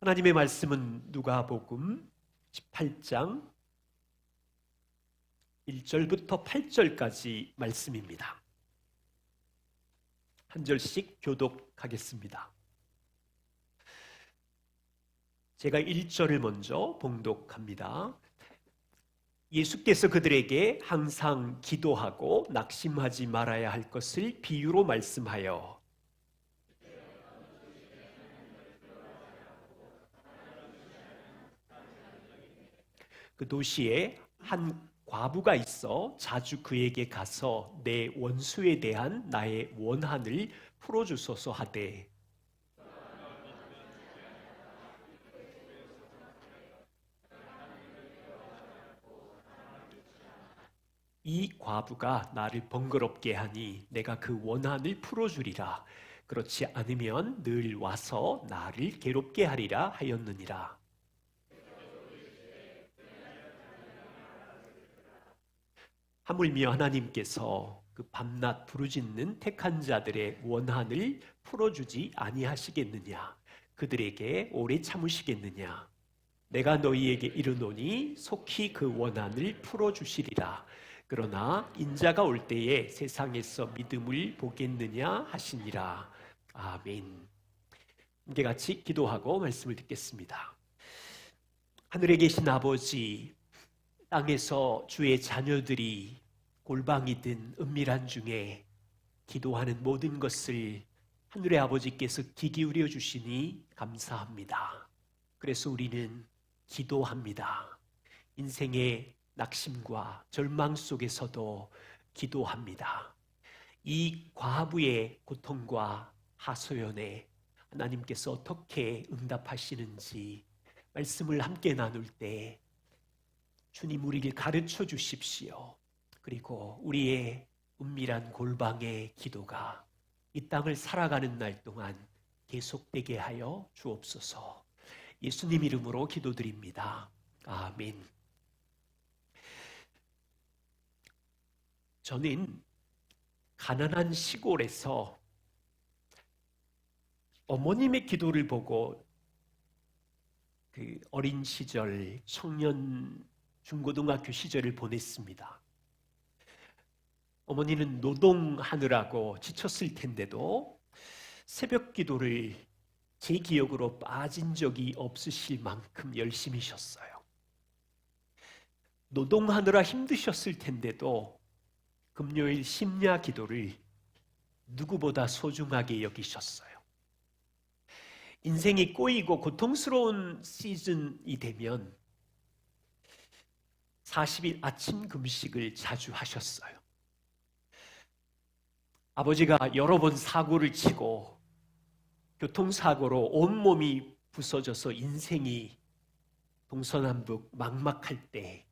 하나님의 말씀은 누가복음 18장 1절부터 8절까지 말씀입니다. 한 절씩 교독하겠습니다. 제가 1절을 먼저 봉독합니다. 예수께서 그들에게 항상 기도하고 낙심하지 말아야 할 것을 비유로 말씀하여 그 도시에 한 과부가 있어 자주 그에게 가서 내 원수에 대한 나의 원한을 풀어주소서 하되 이 과부가 나를 번거롭게 하니 내가 그 원한을 풀어주리라. 그렇지 않으면 늘 와서 나를 괴롭게 하리라 하였느니라. 하물며 하나님께서 그 밤낮 부르짖는 택한 자들의 원한을 풀어주지 아니하시겠느냐? 그들에게 오래 참으시겠느냐? 내가 너희에게 이르노니 속히 그 원한을 풀어주시리라. 그러나 인자가 올 때에 세상에서 믿음을 보겠느냐 하시니라. 아멘. 함께 같이 기도하고 말씀을 듣겠습니다. 하늘에 계신 아버지, 땅에서 주의 자녀들이 골방이든 은밀한 중에 기도하는 모든 것을 하늘의 아버지께서 귀 기울여 주시니 감사합니다. 그래서 우리는 기도합니다. 인생의 낙심과 절망 속에서도 기도합니다. 이 과부의 고통과 하소연에 하나님께서 어떻게 응답하시는지 말씀을 함께 나눌 때 주님 우리를 가르쳐 주십시오. 그리고 우리의 은밀한 골방의 기도가 이 땅을 살아가는 날 동안 계속되게 하여 주옵소서. 예수님 이름으로 기도드립니다. 아멘. 저는 가난한 시골에서 어머님의 기도를 보고 그 어린 시절, 청년, 중고등학교 시절을 보냈습니다. 어머니는 노동하느라고 지쳤을 텐데도 새벽 기도를 제 기억으로 빠진 적이 없으실 만큼 열심히셨어요. 노동하느라 힘드셨을 텐데도 금요일 심야 기도를 누구보다 소중하게 여기셨어요. 인생이 꼬이고 고통스러운 시즌이 되면 40일 아침 금식을 자주 하셨어요. 아버지가 여러 번 사고를 치고 교통사고로 온몸이 부서져서 인생이 동서남북 막막할 때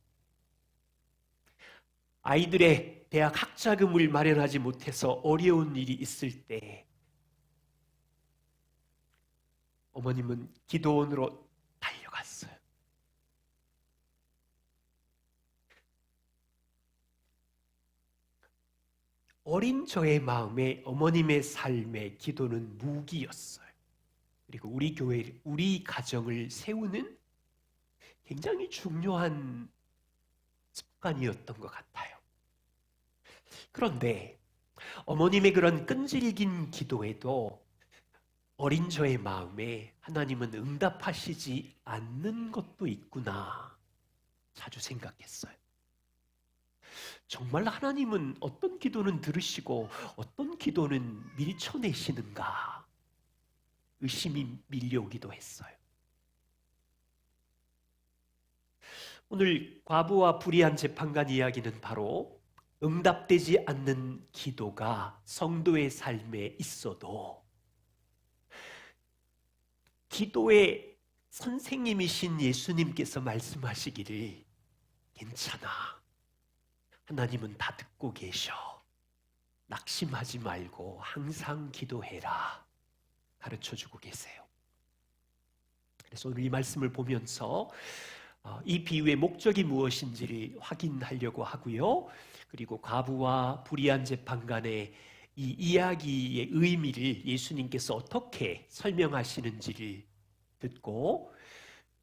아이들의 대학 학자금을 마련하지 못해서 어려운 일이 있을 때 어머님은 기도원으로 달려갔어요. 어린 저의 마음에 어머님의 삶의 기도는 무기였어요. 그리고 우리 교회, 우리 가정을 세우는 굉장히 중요한 습관이었던 것 같아요. 그런데 어머님의 그런 끈질긴 기도에도 어린 저의 마음에 하나님은 응답하시지 않는 것도 있구나 자주 생각했어요. 정말 하나님은 어떤 기도는 들으시고 어떤 기도는 밀쳐내시는가 의심이 밀려오기도 했어요. 오늘 과부와 불의한 재판관 이야기는 바로 응답되지 않는 기도가 성도의 삶에 있어도 기도의 선생님이신 예수님께서 말씀하시기를 괜찮아. 하나님은 다 듣고 계셔. 낙심하지 말고 항상 기도해라. 가르쳐주고 계세요. 그래서 오늘 이 말씀을 보면서 이 비유의 목적이 무엇인지를 확인하려고 하고요. 그리고 과부와 불의한 재판관의 이 이야기의 의미를 예수님께서 어떻게 설명하시는지를 듣고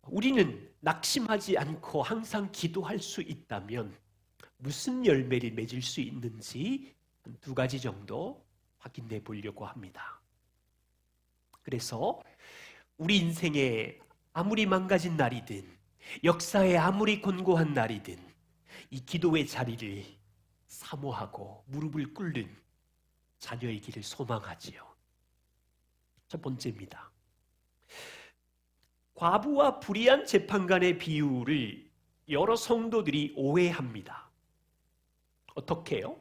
우리는 낙심하지 않고 항상 기도할 수 있다면 무슨 열매를 맺을 수 있는지 두 가지 정도 확인해 보려고 합니다. 그래서 우리 인생에 아무리 망가진 날이든 역사에 아무리 곤고한 날이든 이 기도의 자리를 사모하고 무릎을 꿇는 자녀이기를 소망하지요. 첫 번째입니다. 과부와 불의한 재판관의 비유를 여러 성도들이 오해합니다. 어떻게 해요?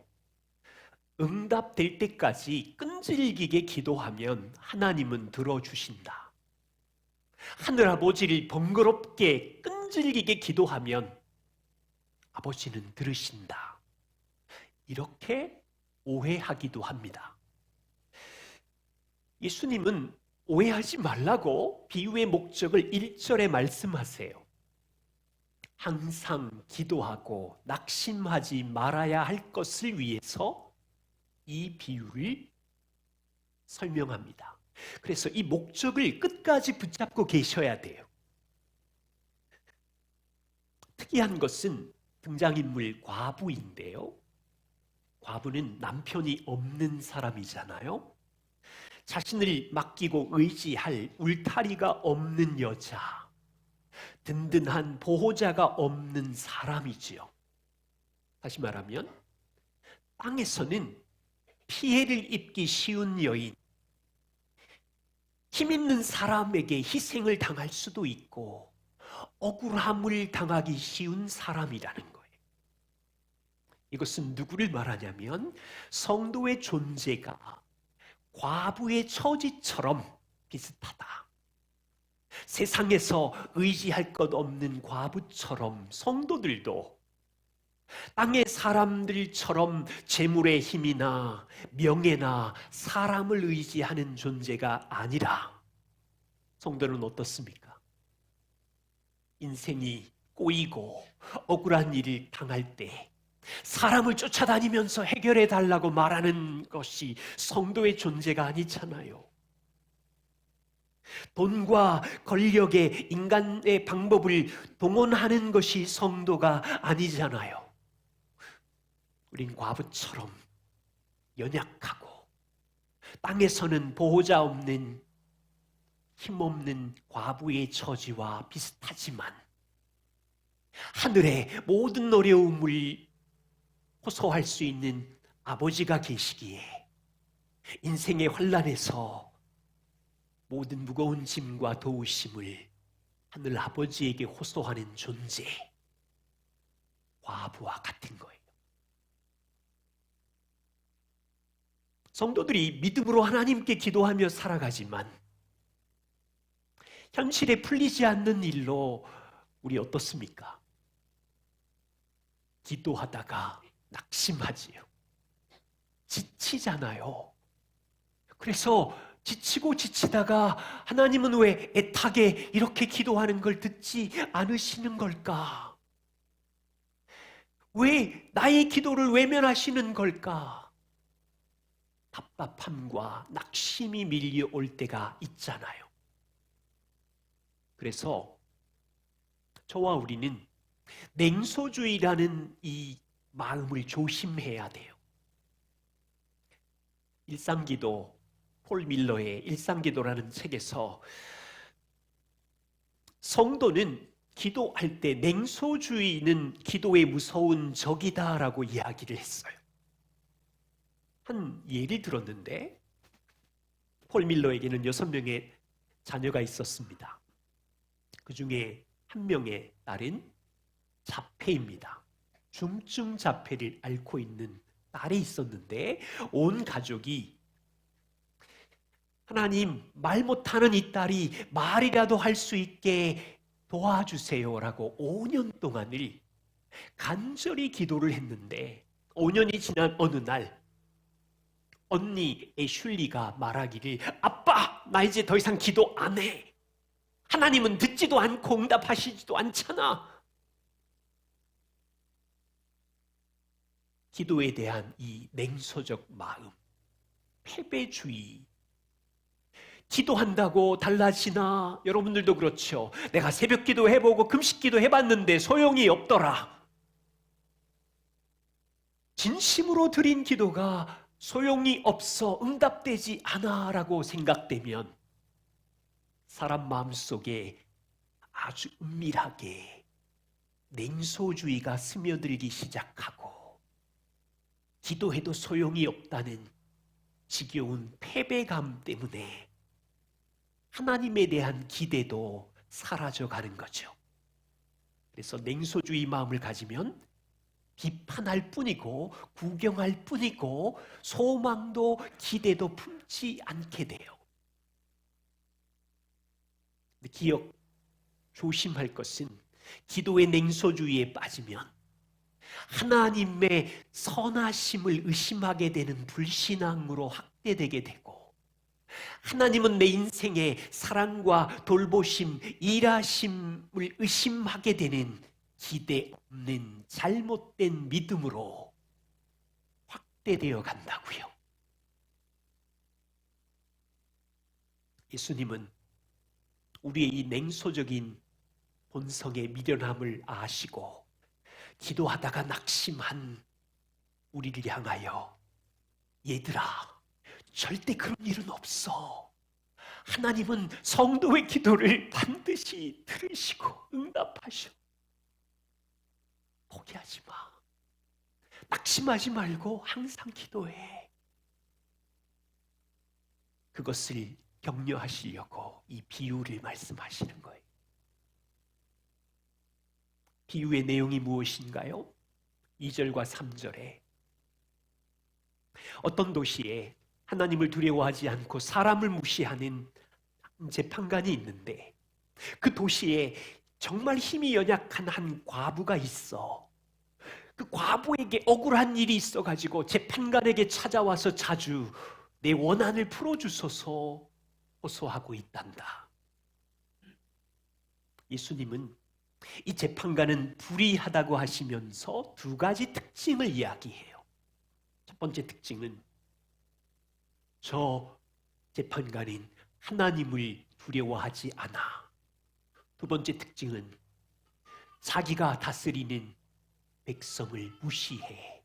응답될 때까지 끈질기게 기도하면 하나님은 들어주신다. 하늘아버지를 번거롭게 끈질기게 기도하면 아버지는 들으신다. 이렇게 오해하기도 합니다. 예수님은 오해하지 말라고 비유의 목적을 1절에 말씀하세요. 항상 기도하고 낙심하지 말아야 할 것을 위해서 이 비유를 설명합니다. 그래서 이 목적을 끝까지 붙잡고 계셔야 돼요. 특이한 것은 등장인물 과부인데요. 과부는 남편이 없는 사람이잖아요. 자신을 맡기고 의지할 울타리가 없는 여자, 든든한 보호자가 없는 사람이지요. 다시 말하면 땅에서는 피해를 입기 쉬운 여인, 힘 있는 사람에게 희생을 당할 수도 있고 억울함을 당하기 쉬운 사람이라는 거예요. 이것은 누구를 말하냐면 성도의 존재가 과부의 처지처럼 비슷하다. 세상에서 의지할 것 없는 과부처럼 성도들도 땅의 사람들처럼 재물의 힘이나 명예나 사람을 의지하는 존재가 아니라 성도는 어떻습니까? 인생이 꼬이고 억울한 일을 당할 때 사람을 쫓아다니면서 해결해 달라고 말하는 것이 성도의 존재가 아니잖아요. 돈과 권력의 인간의 방법을 동원하는 것이 성도가 아니잖아요. 우린 과부처럼 연약하고 땅에서는 보호자 없는 힘없는 과부의 처지와 비슷하지만 하늘의 모든 어려움을 호소할 수 있는 아버지가 계시기에 인생의 환난에서 모든 무거운 짐과 도우심을 하늘 아버지에게 호소하는 존재, 과부와 같은 거예요. 성도들이 믿음으로 하나님께 기도하며 살아가지만 현실에 풀리지 않는 일로 우리 어떻습니까? 기도하다가 낙심하지요. 지치잖아요. 그래서 지치고 지치다가 하나님은 왜 애타게 이렇게 기도하는 걸 듣지 않으시는 걸까? 왜 나의 기도를 외면하시는 걸까? 답답함과 낙심이 밀려올 때가 있잖아요. 그래서 저와 우리는 냉소주의라는 이 마음을 조심해야 돼요. 일상기도, 폴 밀러의 일상기도라는 책에서 성도는 기도할 때 냉소주의는 기도의 무서운 적이다라고 이야기를 했어요. 한 예를 들었는데 폴 밀러에게는 6명의 자녀가 있었습니다. 그 중에 한 명의 딸은 자폐입니다. 중증 자폐를 앓고 있는 딸이 있었는데 온 가족이 하나님, 말 못하는 이 딸이 말이라도 할 수 있게 도와주세요라고 5년 동안을 간절히 기도를 했는데 5년이 지난 어느 날 언니 애슐리가 말하기를 아빠, 나 이제 더 이상 기도 안 해. 하나님은 듣지도 않고 응답하시지도 않잖아. 기도에 대한 이 냉소적 마음, 패배주의, 기도한다고 달라지나? 여러분들도 그렇죠. 내가 새벽 기도 해보고 금식 기도 해봤는데 소용이 없더라. 진심으로 드린 기도가 소용이 없어 응답되지 않아 라고 생각되면 사람 마음속에 아주 은밀하게 냉소주의가 스며들기 시작하고 기도해도 소용이 없다는 지겨운 패배감 때문에 하나님에 대한 기대도 사라져가는 거죠. 그래서 냉소주의 마음을 가지면 비판할 뿐이고 구경할 뿐이고 소망도 기대도 품지 않게 돼요. 조심할 것은 기도의 냉소주의에 빠지면 하나님의 선하심을 의심하게 되는 불신앙으로 확대되게 되고, 하나님은 내 인생의 사랑과 돌보심, 일하심을 의심하게 되는 기대 없는 잘못된 믿음으로 확대되어 간다고요. 예수님은 우리의 이 냉소적인 본성의 미련함을 아시고 기도하다가 낙심한 우리를 향하여 얘들아, 절대 그런 일은 없어. 하나님은 성도의 기도를 반드시 들으시고 응답하셔. 포기하지 마. 낙심하지 말고 항상 기도해. 그것을 격려하시려고 이 비유를 말씀하시는 거예요. 비유의 내용이 무엇인가요? 2절과 3절에 어떤 도시에 하나님을 두려워하지 않고 사람을 무시하는 재판관이 있는데, 그 도시에 정말 힘이 연약한 한 과부가 있어. 그 과부에게 억울한 일이 있어가지고 재판관에게 찾아와서 자주 내 원한을 풀어주소서 호소하고 있단다. 예수님은 이 재판관은 불의하다고 하시면서 두 가지 특징을 이야기해요. 첫 번째 특징은 저 재판관은 하나님을 두려워하지 않아. 두 번째 특징은 자기가 다스리는 백성을 무시해.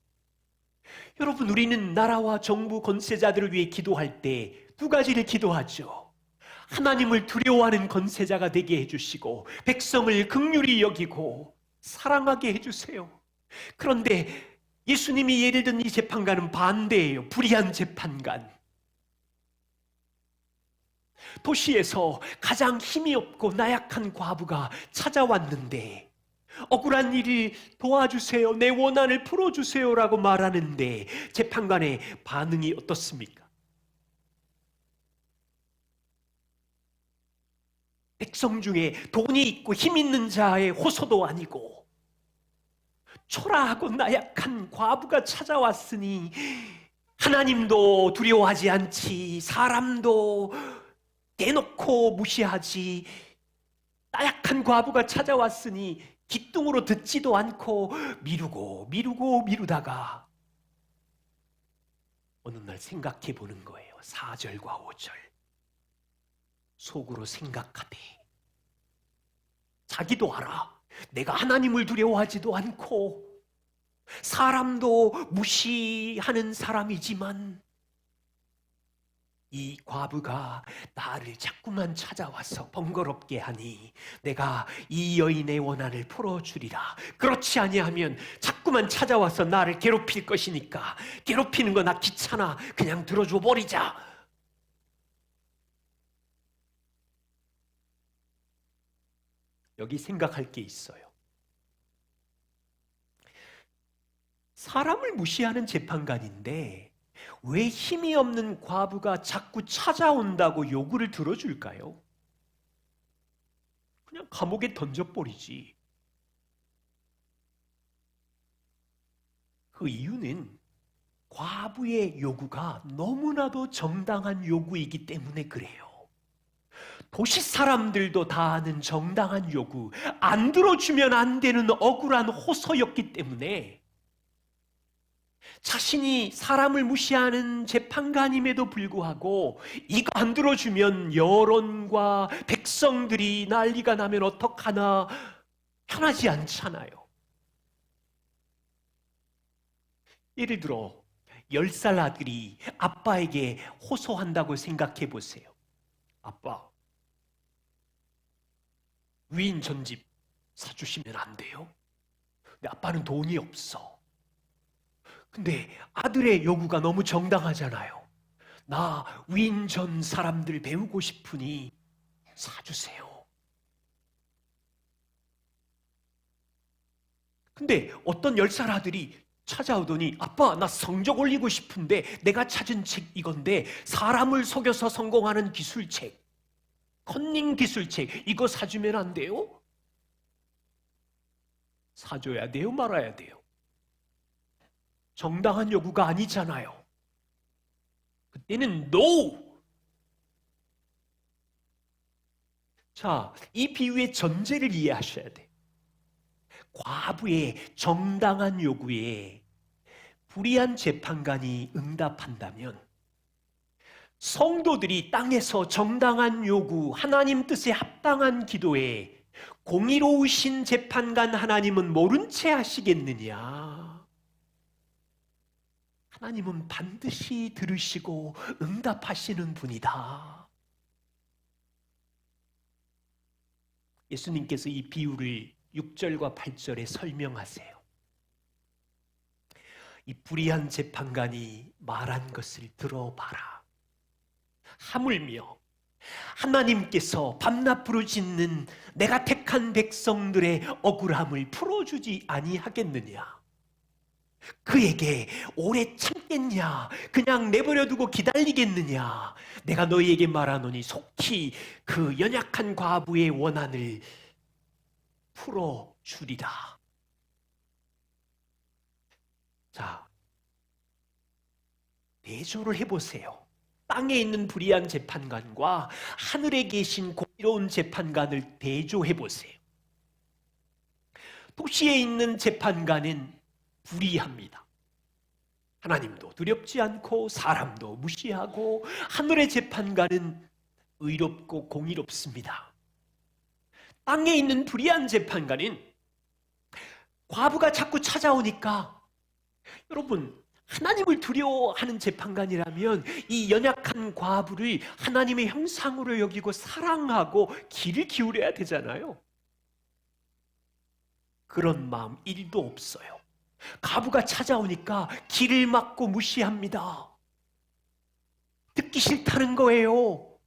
여러분, 우리는 나라와 정부 권세자들을 위해 기도할 때 두 가지를 기도하죠. 하나님을 두려워하는 권세자가 되게 해주시고 백성을 긍휼히 여기고 사랑하게 해주세요. 그런데 예수님이 예를 든 이 재판관은 반대예요. 불의한 재판관. 도시에서 가장 힘이 없고 나약한 과부가 찾아왔는데 억울한 일을 도와주세요, 내 원한을 풀어주세요 라고 말하는데 재판관의 반응이 어떻습니까? 백성 중에 돈이 있고 힘 있는 자의 호소도 아니고 초라하고 나약한 과부가 찾아왔으니 하나님도 두려워하지 않지, 사람도 대놓고 무시하지, 나약한 과부가 찾아왔으니 기뚱으로 듣지도 않고 미루다가 어느 날 생각해 보는 거예요. 4절과 5절. 속으로 생각하되 자기도 알아. 내가 하나님을 두려워하지도 않고 사람도 무시하는 사람이지만 이 과부가 나를 자꾸만 찾아와서 번거롭게 하니 내가 이 여인의 원한을 풀어주리라. 그렇지 아니하면 자꾸만 찾아와서 나를 괴롭힐 것이니까 괴롭히는 거 나 귀찮아. 그냥 들어줘 버리자. 여기 생각할 게 있어요. 사람을 무시하는 재판관인데 왜 힘이 없는 과부가 자꾸 찾아온다고 요구를 들어줄까요? 그냥 감옥에 던져버리지. 그 이유는 과부의 요구가 너무나도 정당한 요구이기 때문에 그래요. 도시 사람들도 다 아는 정당한 요구, 안 들어주면 안 되는 억울한 호소였기 때문에 자신이 사람을 무시하는 재판관임에도 불구하고 이거 안 들어주면 여론과 백성들이 난리가 나면 어떡하나 편하지 않잖아요. 예를 들어 10살 아들이 아빠에게 호소한다고 생각해 보세요. 아빠, 위인 전집 사주시면 안 돼요? 근데 아빠는 돈이 없어. 근데 아들의 요구가 너무 정당하잖아요. 나 위인 전 사람들 배우고 싶으니 사주세요. 근데 어떤 10살 아들이 찾아오더니 아빠, 나 성적 올리고 싶은데 내가 찾은 책 이건데 사람을 속여서 성공하는 기술책, 컨닝 기술책 이거 사주면 안 돼요? 사줘야 돼요? 말아야 돼요? 정당한 요구가 아니잖아요. 그때는 NO! 자, 이 비유의 전제를 이해하셔야 돼. 과부의 정당한 요구에 불의한 재판관이 응답한다면 성도들이 땅에서 정당한 요구, 하나님 뜻에 합당한 기도에 공의로우신 재판관 하나님은 모른 채 하시겠느냐? 하나님은 반드시 들으시고 응답하시는 분이다. 예수님께서 이 비유를 6절과 8절에 설명하세요. 이 불의한 재판관이 말한 것을 들어봐라. 하물며 하나님께서 밤낮 부르짖는 내가 택한 백성들의 억울함을 풀어주지 아니하겠느냐? 그에게 오래 참겠냐? 그냥 내버려두고 기다리겠느냐? 내가 너희에게 말하노니 속히 그 연약한 과부의 원한을 풀어주리라. 자, 대조를 해보세요. 땅에 있는 불의한 재판관과 하늘에 계신 공의로운 재판관을 대조해보세요. 도시에 있는 재판관은 불의합니다. 하나님도 두렵지 않고 사람도 무시하고 하늘의 재판관은 의롭고 공의롭습니다. 땅에 있는 불의한 재판관은 과부가 자꾸 찾아오니까 여러분 하나님을 두려워하는 재판관이라면 이 연약한 과부를 하나님의 형상으로 여기고 사랑하고 귀를 기울여야 되잖아요. 그런 마음 1도 없어요. 과부가 찾아오니까 길을 막고 무시합니다. 듣기 싫다는 거예요.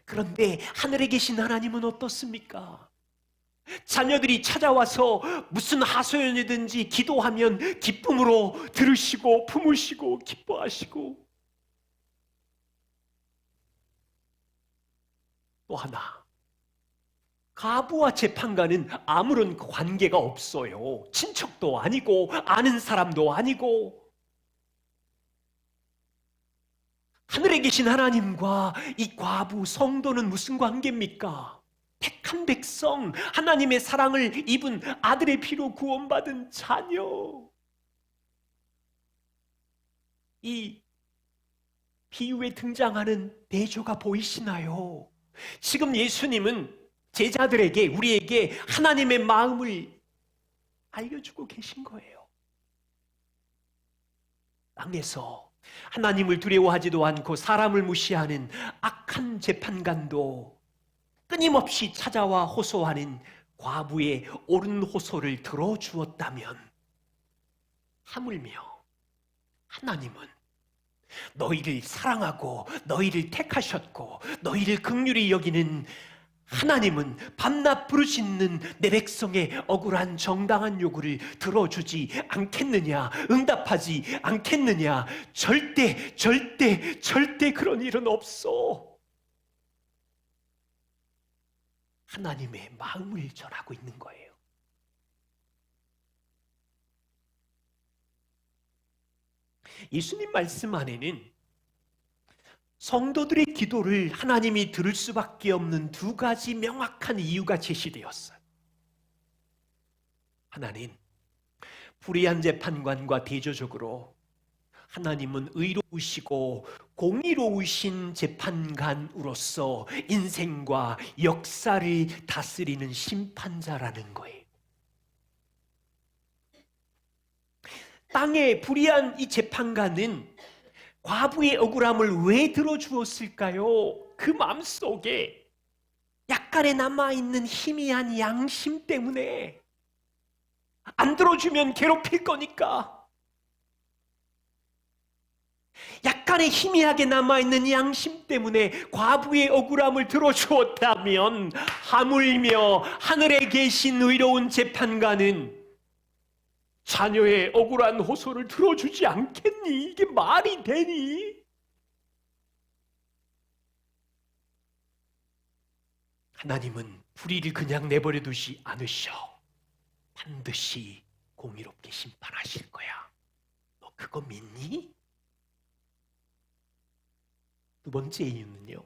그런데 하늘에 계신 하나님은 어떻습니까? 자녀들이 찾아와서 무슨 하소연이든지 기도하면 기쁨으로 들으시고 품으시고 기뻐하시고, 또 하나, 과부와 재판관은 아무런 관계가 없어요. 친척도 아니고 아는 사람도 아니고. 하늘에 계신 하나님과 이 과부 성도는 무슨 관계입니까? 택한 백성, 하나님의 사랑을 입은 아들의 피로 구원받은 자녀. 이 비유에 등장하는 대조가 보이시나요? 지금 예수님은 제자들에게, 우리에게 하나님의 마음을 알려주고 계신 거예요. 땅에서 하나님을 두려워하지도 않고 사람을 무시하는 악한 재판관도 끊임없이 찾아와 호소하는 과부의 옳은 호소를 들어주었다면, 하물며 하나님은 너희를 사랑하고 너희를 택하셨고 너희를 긍휼히 여기는 하나님은 밤낮 부르짖는 내 백성의 억울한 정당한 요구를 들어주지 않겠느냐? 응답하지 않겠느냐? 절대 그런 일은 없어. 하나님의 마음을 전하고 있는 거예요. 예수님 말씀 안에는 성도들의 기도를 하나님이 들을 수밖에 없는 두 가지 명확한 이유가 제시되었어요. 하나는 불의한 재판관과 대조적으로 하나님은 의로우시고 공의로우신 재판관으로서 인생과 역사를 다스리는 심판자라는 거예요. 땅에 불의한 이 재판관은 과부의 억울함을 왜 들어주었을까요? 그 마음속에 약간의 남아있는 희미한 양심 때문에, 안 들어주면 괴롭힐 거니까, 약간의 희미하게 남아있는 양심 때문에 과부의 억울함을 들어주었다면, 하물며 하늘에 계신 의로운 재판관은 자녀의 억울한 호소를 들어주지 않겠니? 이게 말이 되니? 하나님은 불의를 그냥 내버려 두지 않으셔. 반드시 공의롭게 심판하실 거야. 너 그거 믿니? 두 번째 이유는요,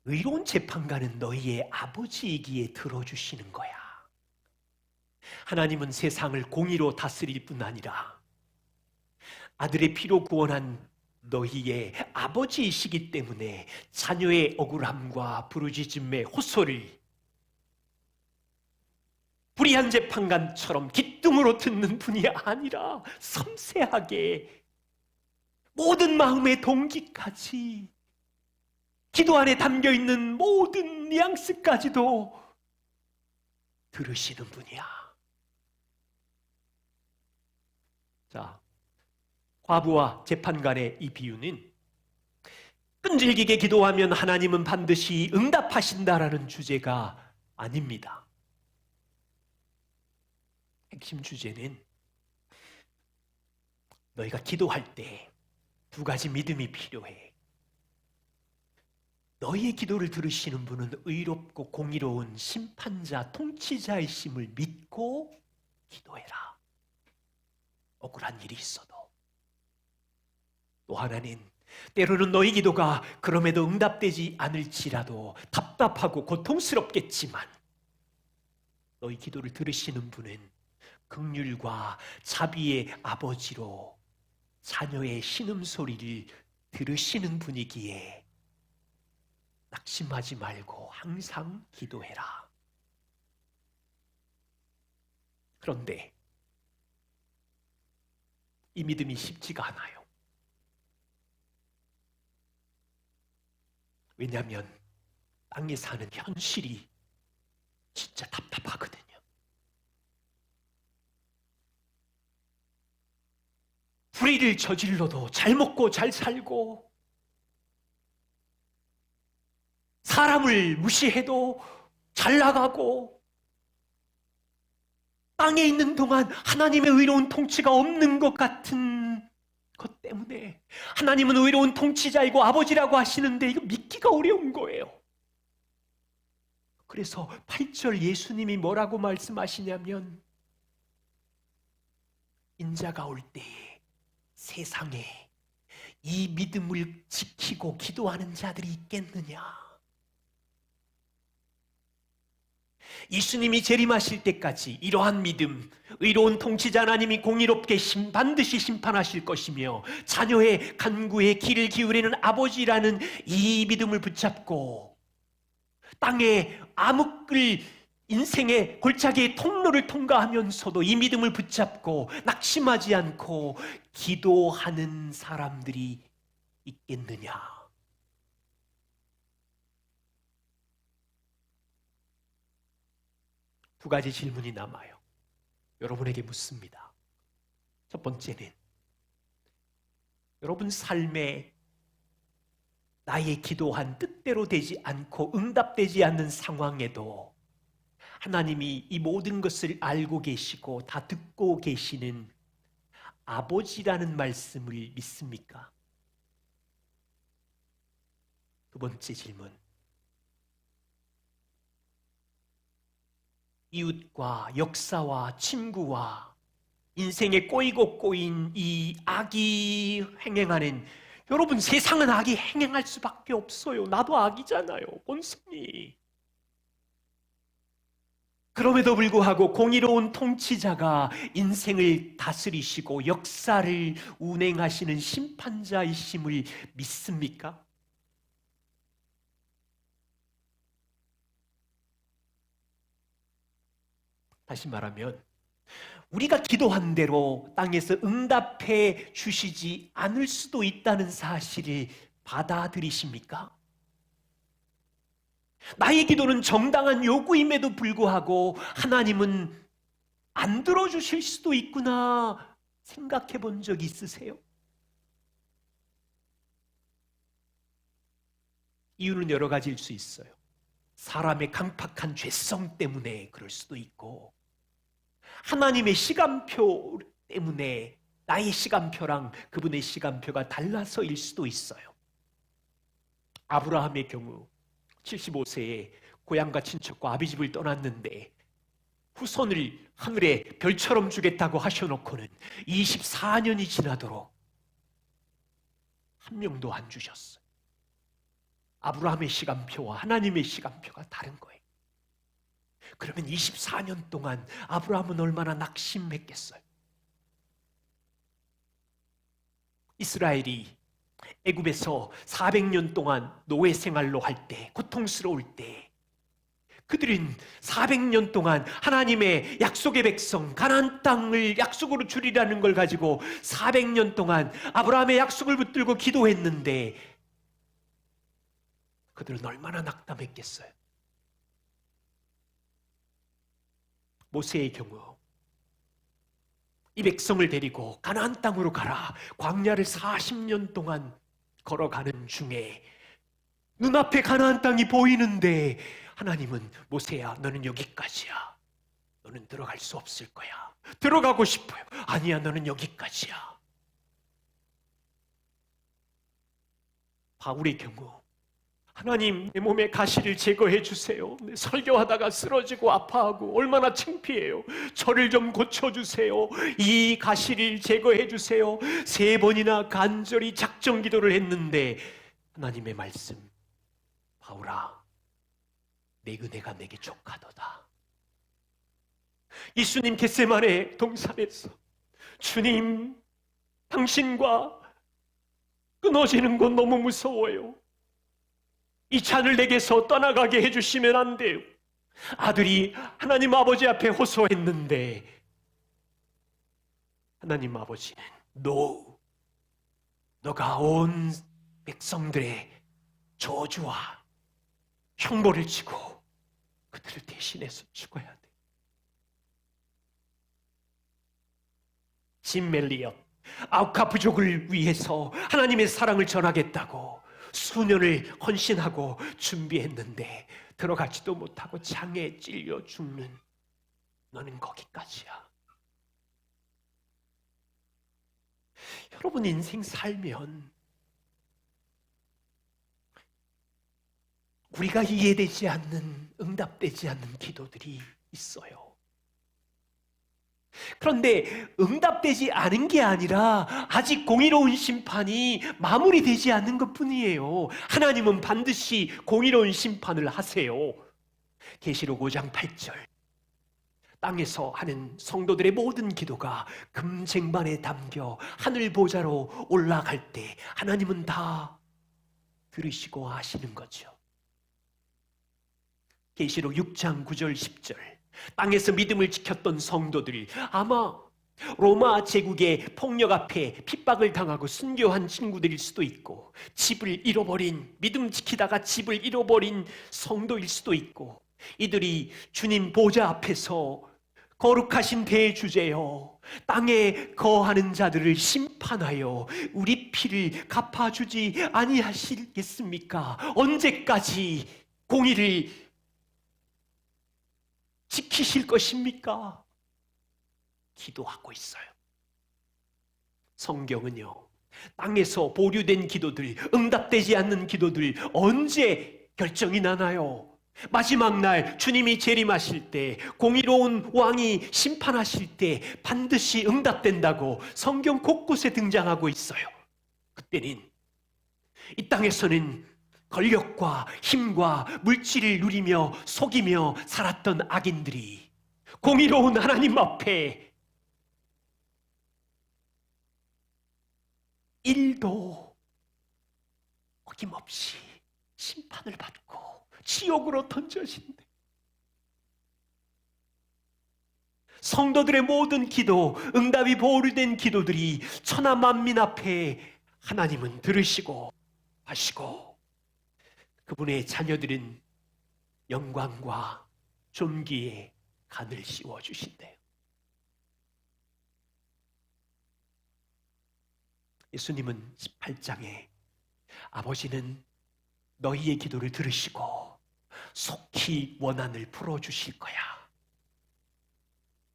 의로운 재판관은 너희의 아버지이기에 들어주시는 거야. 하나님은 세상을 공의로 다스릴 뿐 아니라 아들의 피로 구원한 너희의 아버지이시기 때문에 자녀의 억울함과 부르짖음의 호소를 불의한 재판관처럼 기쁨으로 듣는 분이 아니라 섬세하게 모든 마음의 동기까지, 기도 안에 담겨있는 모든 뉘앙스까지도 들으시는 분이야. 자, 과부와 재판관의 이 비유는 끈질기게 기도하면 하나님은 반드시 응답하신다라는 주제가 아닙니다. 핵심 주제는 너희가 기도할 때 두 가지 믿음이 필요해. 너희의 기도를 들으시는 분은 의롭고 공의로운 심판자, 통치자이심을 믿고 기도해라. 억울한 일이 있어도. 또 하나는 때로는 너희 기도가 그럼에도 응답되지 않을지라도 답답하고 고통스럽겠지만 너희 기도를 들으시는 분은 긍휼과 자비의 아버지로 자녀의 신음소리를 들으시는 분이기에 낙심하지 말고 항상 기도해라. 그런데 이 믿음이 쉽지가 않아요. 왜냐하면 땅에 사는 현실이 진짜 답답하거든요. 불의를 저질러도 잘 먹고 잘 살고, 사람을 무시해도 잘 나가고, 땅에 있는 동안 하나님의 의로운 통치가 없는 것 같은 것 때문에 하나님은 의로운 통치자이고 아버지라고 하시는데 이거 믿기가 어려운 거예요. 그래서 8절 예수님이 뭐라고 말씀하시냐면, 인자가 올 때에 세상에 이 믿음을 지키고 기도하는 자들이 있겠느냐? 예수님이 재림하실 때까지 이러한 믿음, 의로운 통치자 하나님이 공의롭게 반드시 심판하실 것이며 자녀의 간구에 귀를 기울이는 아버지라는 이 믿음을 붙잡고 땅에 암흑을 인생의 골짜기의 통로를 통과하면서도 이 믿음을 붙잡고 낙심하지 않고 기도하는 사람들이 있겠느냐? 두 가지 질문이 남아요. 여러분에게 묻습니다. 첫 번째는, 여러분 삶에 나의 기도한 뜻대로 되지 않고 응답되지 않는 상황에도 하나님이 이 모든 것을 알고 계시고 다 듣고 계시는 아버지라는 말씀을 믿습니까? 두 번째 질문, 이웃과 역사와 친구와 인생에 꼬이고 꼬인 이 악이 횡행하는, 여러분 세상은 악이 횡행할 수밖에 없어요. 나도 악이잖아요. 본성이. 그럼에도 불구하고 공의로운 통치자가 인생을 다스리시고 역사를 운행하시는 심판자이심을 믿습니까? 다시 말하면 우리가 기도한 대로 땅에서 응답해 주시지 않을 수도 있다는 사실을 받아들이십니까? 나의 기도는 정당한 요구임에도 불구하고 하나님은 안 들어주실 수도 있구나 생각해 본 적 있으세요? 이유는 여러 가지일 수 있어요. 사람의 강팍한 죄성 때문에 그럴 수도 있고, 하나님의 시간표 때문에 나의 시간표랑 그분의 시간표가 달라서일 수도 있어요. 아브라함의 경우 75세에 고향과 친척과 아비집을 떠났는데 후손을 하늘에 별처럼 주겠다고 하셔놓고는 24년이 지나도록 한 명도 안 주셨어요. 아브라함의 시간표와 하나님의 시간표가 다른 거예요. 그러면 24년 동안 아브라함은 얼마나 낙심했겠어요. 이스라엘이 애굽에서 400년 동안 노예 생활로 할 때, 고통스러울 때, 그들은 400년 동안 하나님의 약속의 백성 가나안 땅을 약속으로 주리라는 걸 가지고 400년 동안 아브라함의 약속을 붙들고 기도했는데 그들은 얼마나 낙담했겠어요. 모세의 경우 이 백성을 데리고 가나안 땅으로 가라, 광야를 40년 동안 걸어가는 중에 눈앞에 가나안 땅이 보이는데 하나님은 모세야, 너는 여기까지야. 너는 들어갈 수 없을 거야. 들어가고 싶어요. 아니야, 너는 여기까지야. 바울의 경우 하나님, 내 몸에 가시를 제거해 주세요. 설교하다가 쓰러지고 아파하고 얼마나 창피해요. 저를 좀 고쳐주세요. 이 가시를 제거해 주세요. 3번이나 간절히 작정 기도를 했는데 하나님의 말씀, 바울아, 내 은혜가 내게 족하도다. 예수님 겟세마네 동산에서 주님, 당신과 끊어지는 건 너무 무서워요. 이 잔을 내게서 떠나가게 해주시면 안 돼요. 아들이 하나님 아버지 앞에 호소했는데 하나님 아버지는 너가 온 백성들의 저주와 형벌을 지고 그들을 대신해서 죽어야 돼. 짐 멜리엇, 아우카부족을 위해서 하나님의 사랑을 전하겠다고 수년을 헌신하고 준비했는데 들어가지도 못하고 창에 찔려 죽는 너는 거기까지야. 여러분, 인생 살면 우리가 이해되지 않는, 응답되지 않는 기도들이 있어요. 그런데 응답되지 않은 게 아니라 아직 공의로운 심판이 마무리되지 않는 것뿐이에요. 하나님은 반드시 공의로운 심판을 하세요. 계시록 5장 8절, 땅에서 하는 성도들의 모든 기도가 금쟁반에 담겨 하늘 보좌로 올라갈 때 하나님은 다 들으시고 하시는 거죠. 계시록 6장 9절 10절, 땅에서 믿음을 지켰던 성도들이 아마 로마 제국의 폭력 앞에 핍박을 당하고 순교한 친구들일 수도 있고, 집을 잃어버린, 믿음 지키다가 집을 잃어버린 성도일 수도 있고, 이들이 주님 보좌 앞에서 거룩하신 대주제여, 땅에 거하는 자들을 심판하여 우리 피를 갚아주지 아니하시겠습니까? 언제까지 공의를 지키실 것입니까? 기도하고 있어요. 성경은요, 땅에서 보류된 기도들, 응답되지 않는 기도들 언제 결정이 나나요? 마지막 날 주님이 재림하실 때, 공의로운 왕이 심판하실 때 반드시 응답된다고 성경 곳곳에 등장하고 있어요. 그때는 이 땅에서는 권력과 힘과 물질을 누리며 속이며 살았던 악인들이 공의로운 하나님 앞에 일도 어김없이 심판을 받고 지옥으로 던져진대. 성도들의 모든 기도, 응답이 보류된 기도들이 천하 만민 앞에 하나님은 들으시고 하시고 그분의 자녀들은 영광과 존귀에 간을 씌워주신대요. 예수님은 18장에 아버지는 너희의 기도를 들으시고 속히 원한을 풀어주실 거야.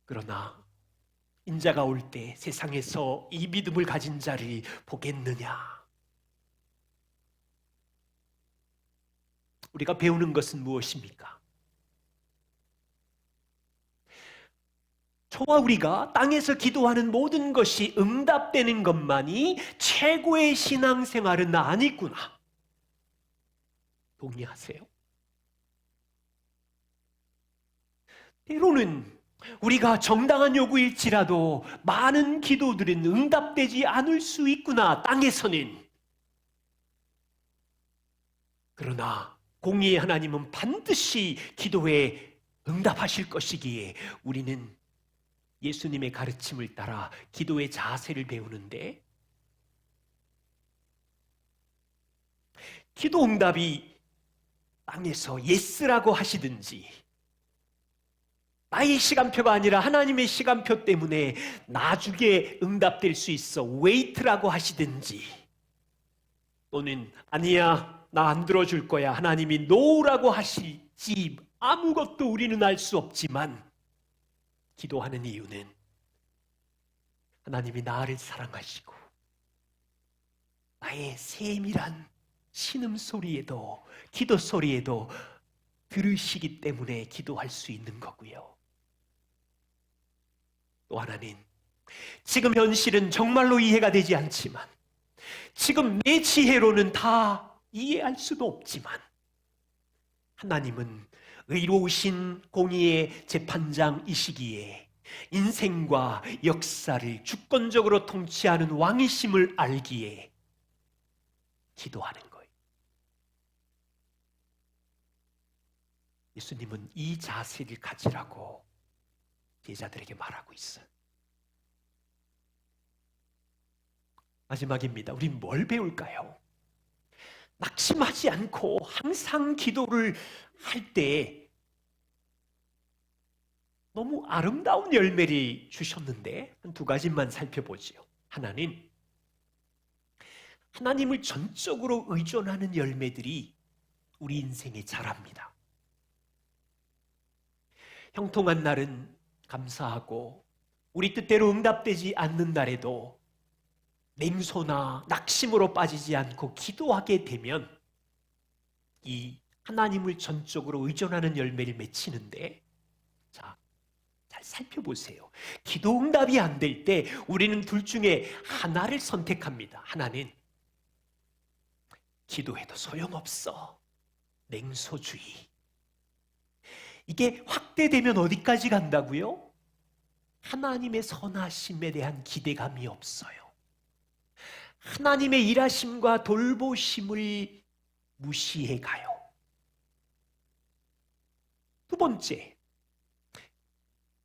그러나 인자가 올 때 세상에서 이 믿음을 가진 자를 보겠느냐? 우리가 배우는 것은 무엇입니까? 저와 우리가 땅에서 기도하는 모든 것이 응답되는 것만이 최고의 신앙생활은 아니구나. 동의하세요? 때로는 우리가 정당한 요구일지라도 많은 기도들은 응답되지 않을 수 있구나, 땅에서는. 그러나 공의의 하나님은 반드시 기도에 응답하실 것이기에 우리는 예수님의 가르침을 따라 기도의 자세를 배우는데, 기도 응답이 땅에서 예스라고 하시든지, 나의 시간표가 아니라 하나님의 시간표 때문에 나중에 응답될 수 있어 웨이트라고 하시든지, 또는 아니야 나 안 들어줄 거야 하나님이 노라고 하실지 아무것도 우리는 알 수 없지만, 기도하는 이유는 하나님이 나를 사랑하시고 나의 세밀한 신음소리에도 기도 소리에도 들으시기 때문에 기도할 수 있는 거고요. 또 하나는 지금 현실은 정말로 이해가 되지 않지만, 지금 내 지혜로는 다 이해할 수도 없지만, 하나님은 의로우신 공의의 재판장이시기에 인생과 역사를 주권적으로 통치하는 왕이심을 알기에 기도하는 거예요. 예수님은 이 자세를 가지라고 제자들에게 말하고 있어요. 마지막입니다. 우린 뭘 배울까요? 낙심하지 않고 항상 기도를 할 때 너무 아름다운 열매를 주셨는데 한 두 가지만 살펴보지요. 하나는 하나님을 전적으로 의존하는 열매들이 우리 인생에 자랍니다. 형통한 날은 감사하고 우리 뜻대로 응답되지 않는 날에도 냉소나 낙심으로 빠지지 않고 기도하게 되면 이 하나님을 전적으로 의존하는 열매를 맺히는데, 자, 잘 살펴보세요. 기도 응답이 안 될 때 우리는 둘 중에 하나를 선택합니다. 하나는 기도해도 소용없어, 냉소주의. 이게 확대되면 어디까지 간다고요? 하나님의 선하심에 대한 기대감이 없어요. 하나님의 일하심과 돌보심을 무시해 가요. 두 번째,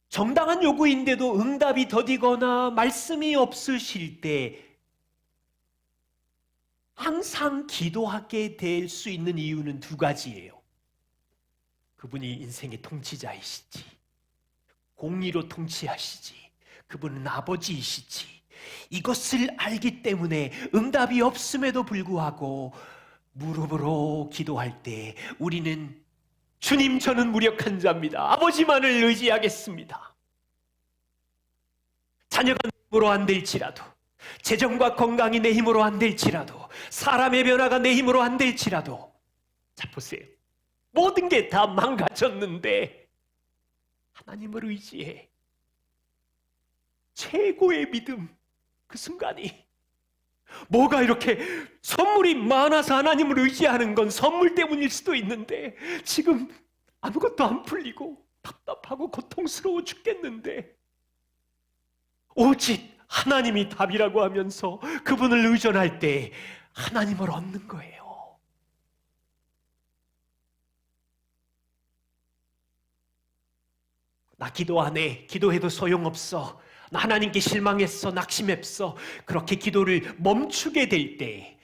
정당한 요구인데도 응답이 더디거나 말씀이 없으실 때 항상 기도하게 될 수 있는 이유는 두 가지예요. 그분이 인생의 통치자이시지, 공의로 통치하시지, 그분은 아버지이시지, 이것을 알기 때문에 응답이 없음에도 불구하고 무릎으로 기도할 때 우리는 주님, 저는 무력한 자입니다. 아버지만을 의지하겠습니다. 자녀가 내 힘으로 안 될지라도, 재정과 건강이 내 힘으로 안 될지라도, 사람의 변화가 내 힘으로 안 될지라도, 자 보세요. 모든 게 다 망가졌는데 하나님을 의지해. 최고의 믿음, 그 순간이. 뭐가 이렇게 선물이 많아서 하나님을 의지하는 건 선물 때문일 수도 있는데 지금 아무것도 안 풀리고 답답하고 고통스러워 죽겠는데 오직 하나님이 답이라고 하면서 그분을 의존할 때 하나님을 얻는 거예요. 나 기도 안 해. 기도해도 소용없어. 나 하나님께 실망했어. 낙심했어. 그렇게 기도를 멈추게 될 때,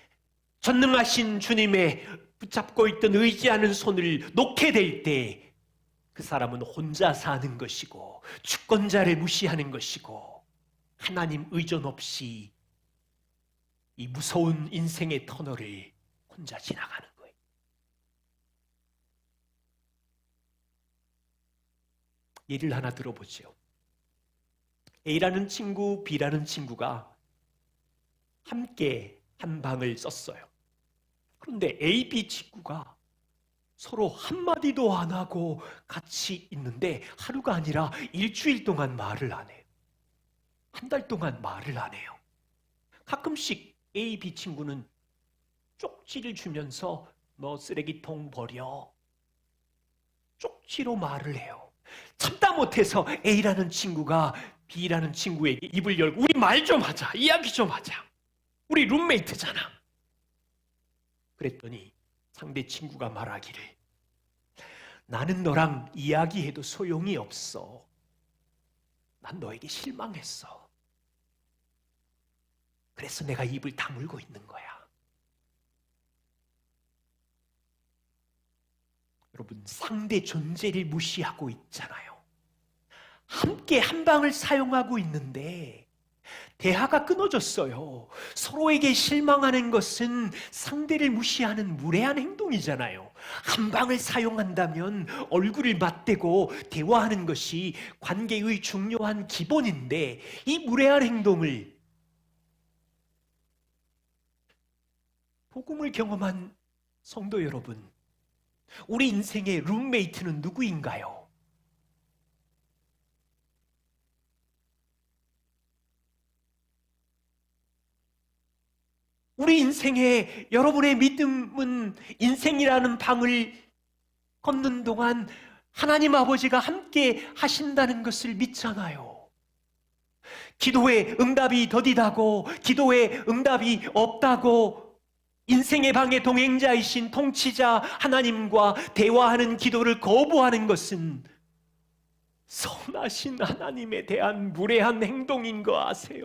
전능하신 주님의 붙잡고 있던 의지하는 손을 놓게 될 때, 그 사람은 혼자 사는 것이고 주권자를 무시하는 것이고 하나님 의존 없이 이 무서운 인생의 터널을 혼자 지나가는 거예요. 예를 하나 들어보죠. A라는 친구, B라는 친구가 함께 한 방을 썼어요. 그런데 A, B 친구가 서로 한마디도 안 하고 같이 있는데 하루가 아니라 일주일 동안 말을 안 해요. 한 달 동안 말을 안 해요. 가끔씩 A, B 친구는 쪽지를 주면서 너 쓰레기통 버려. 쪽지로 말을 해요. 참다 못해서 A라는 친구가 B라는 친구에게 입을 열고 우리 말 좀 하자. 이야기 좀 하자. 우리 룸메이트잖아. 그랬더니 상대 친구가 말하기를 나는 너랑 이야기해도 소용이 없어. 난 너에게 실망했어. 그래서 내가 입을 다물고 있는 거야. 여러분, 상대 존재를 무시하고 있잖아요. 함께 한 방을 사용하고 있는데 대화가 끊어졌어요. 서로에게 실망하는 것은 상대를 무시하는 무례한 행동이잖아요. 한 방을 사용한다면 얼굴을 맞대고 대화하는 것이 관계의 중요한 기본인데 이 무례한 행동을 복음을 경험한 성도 여러분, 우리 인생의 룸메이트는 누구인가요? 우리 인생에 여러분의 믿음은 인생이라는 방을 걷는 동안 하나님 아버지가 함께 하신다는 것을 믿잖아요. 기도에 응답이 더디다고, 기도에 응답이 없다고 인생의 방의 동행자이신 통치자 하나님과 대화하는 기도를 거부하는 것은 선하신 하나님에 대한 무례한 행동인 거 아세요?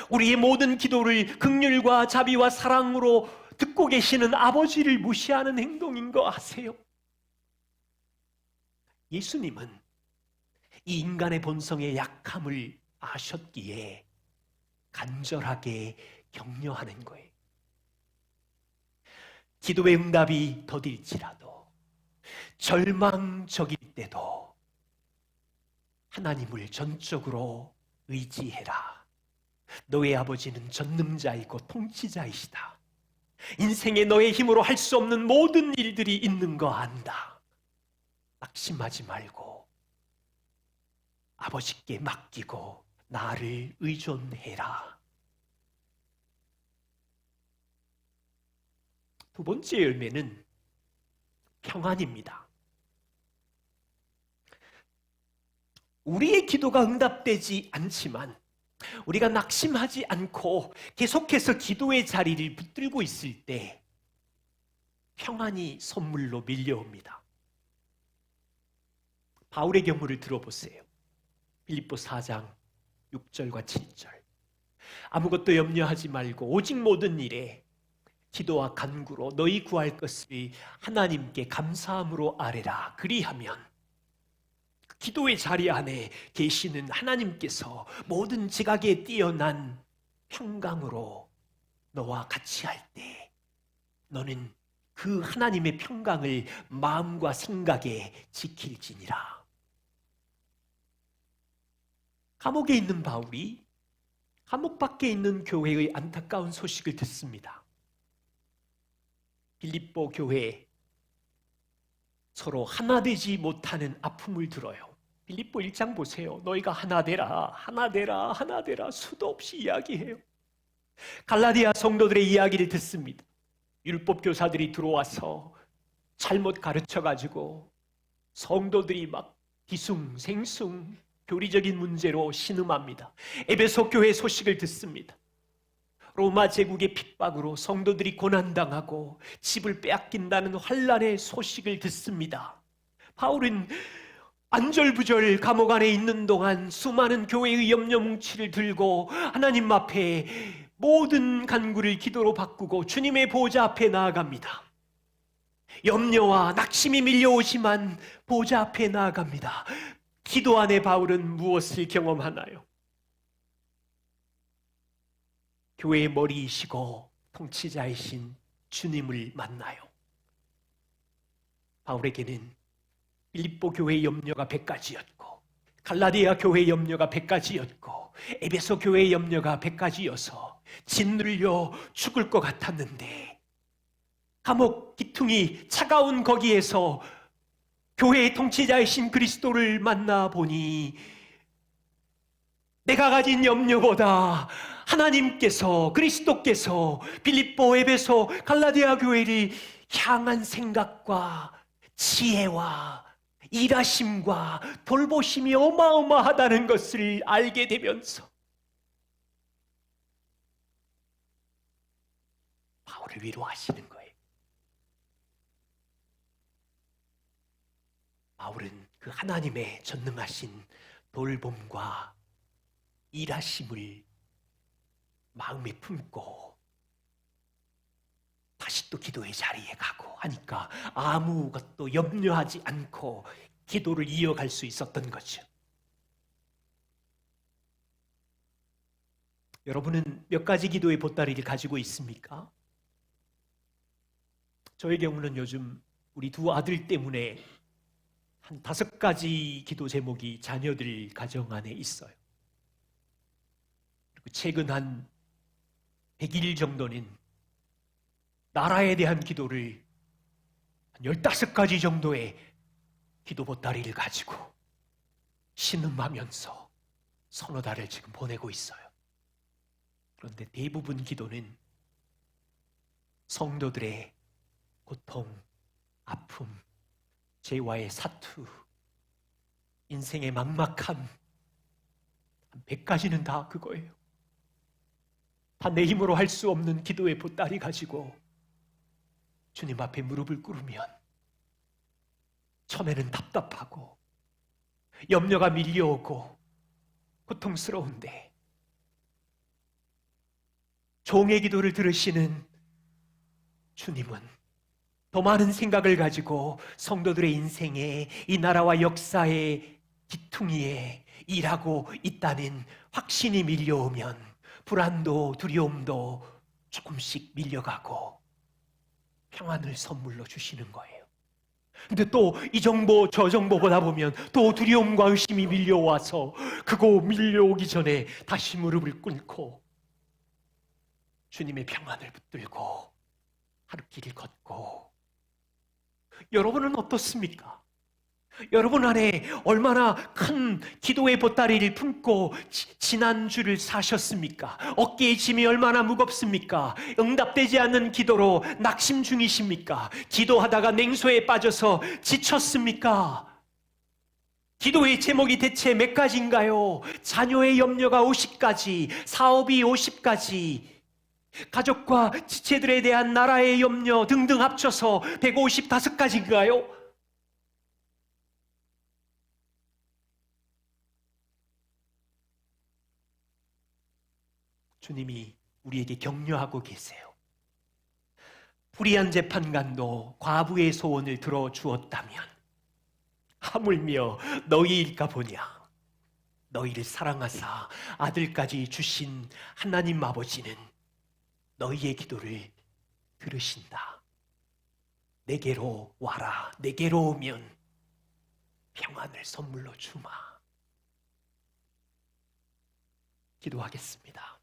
우리의 모든 기도를 긍휼과 자비와 사랑으로 듣고 계시는 아버지를 무시하는 행동인 거 아세요? 예수님은 이 인간의 본성의 약함을 아셨기에 간절하게 격려하는 거예요. 기도의 응답이 더딜지라도 절망적일 때도 하나님을 전적으로 의지해라. 너의 아버지는 전능자이고 통치자이시다. 인생에 너의 힘으로 할 수 없는 모든 일들이 있는 거 안다. 낙심하지 말고 아버지께 맡기고 나를 의존해라. 두 번째 열매는 평안입니다. 우리의 기도가 응답되지 않지만 우리가 낙심하지 않고 계속해서 기도의 자리를 붙들고 있을 때 평안이 선물로 밀려옵니다. 바울의 경우를 들어보세요. 빌립보 4장 6절과 7절. 아무것도 염려하지 말고 오직 모든 일에 기도와 간구로 너희 구할 것을 하나님께 감사함으로 아뢰라. 그리하면 기도의 자리 안에 계시는 하나님께서 모든 지각에 뛰어난 평강으로 너와 같이 할 때 너는 그 하나님의 평강을 마음과 생각에 지킬지니라. 감옥에 있는 바울이 감옥 밖에 있는 교회의 안타까운 소식을 듣습니다. 빌립보 교회에 서로 하나 되지 못하는 아픔을 들어요. 빌립보 1장 보세요. 너희가 하나 되라, 하나 되라, 하나 되라 수도 없이 이야기해요. 갈라디아 성도들의 이야기를 듣습니다. 율법 교사들이 들어와서 잘못 가르쳐가지고 성도들이 막 뒤숭생숭 교리적인 문제로 신음합니다. 에베소 교회 소식을 듣습니다. 로마 제국의 핍박으로 성도들이 고난당하고 집을 빼앗긴다는 환란의 소식을 듣습니다. 바울은 안절부절 감옥 안에 있는 동안 수많은 교회의 염려뭉치를 들고 하나님 앞에 모든 간구를 기도로 바꾸고 주님의 보좌 앞에 나아갑니다. 염려와 낙심이 밀려오지만 보좌 앞에 나아갑니다. 기도 안에 바울은 무엇을 경험하나요? 교회의 머리이시고 통치자이신 주님을 만나요. 바울에게는 빌립보 교회의 염려가 100가지였고 갈라디아 교회의 염려가 100가지였고 에베소 교회의 염려가 100가지여서 짓눌려 죽을 것 같았는데 감옥 기퉁이 차가운 거기에서 교회의 통치자이신 그리스도를 만나보니 내가 가진 염려보다 하나님께서 그리스도께서 빌립보, 에베소, 갈라디아 교회를 향한 생각과 지혜와 일하심과 돌보심이 어마어마하다는 것을 알게 되면서 바울을 위로하시는 거예요. 바울은 그 하나님의 전능하신 돌봄과 일하심을 마음에 품고 다시 또 기도의 자리에 가고 하니까 아무것도 염려하지 않고 기도를 이어갈 수 있었던 거죠. 여러분은 몇 가지 기도의 보따리를 가지고 있습니까? 저의 경우는 요즘 우리 두 아들 때문에 한 5가지 기도 제목이 자녀들 가정 안에 있어요. 그리고 최근 한 100일 정도는 나라에 대한 기도를 한 15가지 정도의 기도 보따리를 가지고 신음하면서 서너 달을 지금 보내고 있어요. 그런데 대부분 기도는 성도들의 고통, 아픔, 죄와의 사투, 인생의 막막함, 한 100가지는 다 그거예요. 다 내 힘으로 할 수 없는 기도의 보따리 가지고 주님 앞에 무릎을 꿇으면 처음에는 답답하고 염려가 밀려오고 고통스러운데 종의 기도를 들으시는 주님은 더 많은 생각을 가지고 성도들의 인생에 이 나라와 역사의 기퉁이에 일하고 있다는 확신이 밀려오면 불안도 두려움도 조금씩 밀려가고 평안을 선물로 주시는 거예요. 근데 또 이 정보 저 정보 보다 보면 또 두려움과 의심이 밀려와서 그거 밀려오기 전에 다시 무릎을 꿇고 주님의 평안을 붙들고 하루 길을 걷고. 여러분은 어떻습니까? 여러분 안에 얼마나 큰 기도의 보따리를 품고 지난주를 사셨습니까? 어깨의 짐이 얼마나 무겁습니까? 응답되지 않는 기도로 낙심 중이십니까? 기도하다가 냉소에 빠져서 지쳤습니까? 기도의 제목이 대체 몇 가지인가요? 자녀의 염려가 50가지, 사업이 50가지, 가족과 지체들에 대한 나라의 염려 등등 합쳐서 155가지인가요? 주님이 우리에게 격려하고 계세요. 불의한 재판관도 과부의 소원을 들어주었다면 하물며 너희일까 보냐. 너희를 사랑하사 아들까지 주신 하나님 아버지는 너희의 기도를 들으신다. 내게로 와라. 내게로 오면 평안을 선물로 주마. 기도하겠습니다.